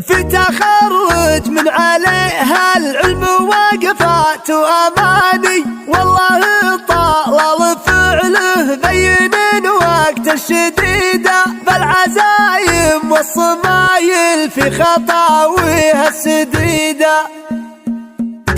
في تخرج من عليها العلم واقفات واماني، والله طال فعله بين وقت الشديدة، بالعزايم والصمايل في خطاويها السديدة.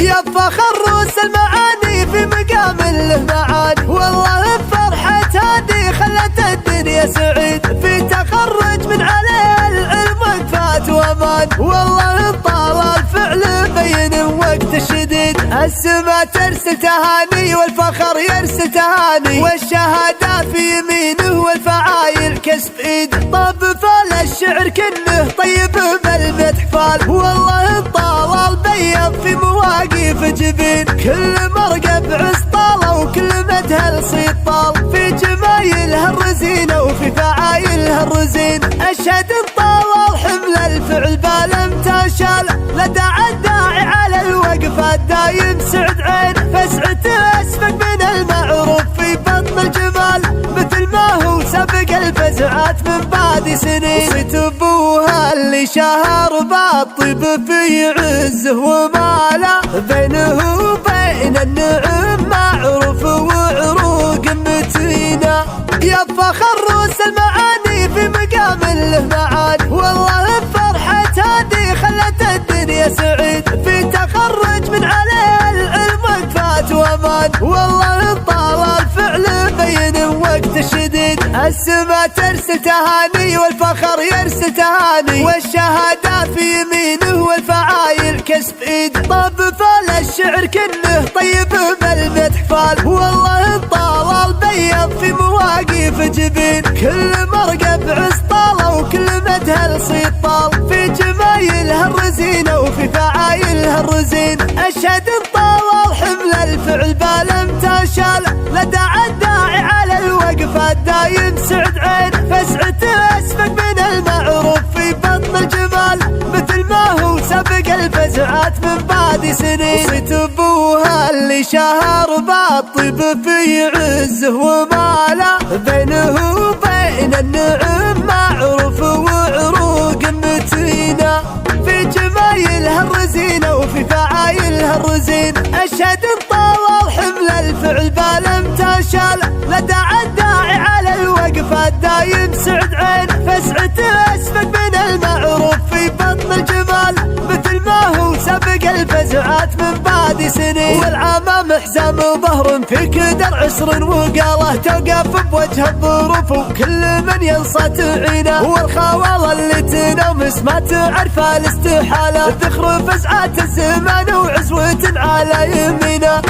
يا فخر روس المعاني في مقام له معاني، والله فرحة هادي خلت الدنيا سعيد. في تخرج من عليه العلم وقفات وامان، والله طال الفعل بين وقت الشديد. السما ترسل تهاني والفخر يرسل تهاني، والشهادة في يمينه والفعايل كسب ايد. طاب فال الشعر كنه طيب بالمدح فال، والله طال البيض في مواقف جبين. كل مرقب عسطالة وكل مدهل صيد طال، في جمايلها الرزينة وفي فعايلها الرزين. أشهد طال الحمل الفعل بالامتشال، لدى الداعي على الوقفة الدايم سعد عين. فسعته أسبق من المعروف في بطن الجمال، مثل ما هو سبق الفزعات من بعد سنين. صيت ابوها اللي شهر بالطيب في عزه وماله، بينه وبين النعم معروف وعروق متينة. يا فخر روس المعاني في مقام له معاني، والله فرحة هادي خلت الدنيا سعيد. في تخرج من عليه العلم وقفات وامان، والله طال الفعل بين وقت الشديد. السما ترسل تهاني والفخر يرسل تهاني، والشهادة في يمينه والفعايل كسب ايد. طاب فال الشعر كنه طيب بالمدح فال، والله طال البيض في مواقف جبين. كل مرقب عسطالة وكل مدهل صيد طال، في جمايلها الرزينة وفي فعايلها الرزين. أشهد طال حمل الفعل بالامتشال، لدى الداعي على الوقفة الدايم سعد عين. فسعته أسبق من المعروف في بطن الجمال، مثل ما هو سبق الفزعات من بعد سنين. صيت ابوها اللي شهر بالطيب في عزه وماله، بينه وبين النعم معروف وعروق متينة. في جمايلها الرزينة وفي فعايلها الرزين. أشهد طال حمل الفعل بالامتشال، لدى الداعي على الوقفة الدايم سعد عين. فسعته أسبق من المعروف في بطن الجمال، مثل ما هو سبق الفزعات من بعد سنين. والعمام حزام ظهر في كدر عسر وقاله، توقف بوجه الظروف وكل من ينصى تعينه. والخوالة اللي تنومس ما تعرف الاستحالة، ذخر فزعات الزمان وعزوة على يمينه.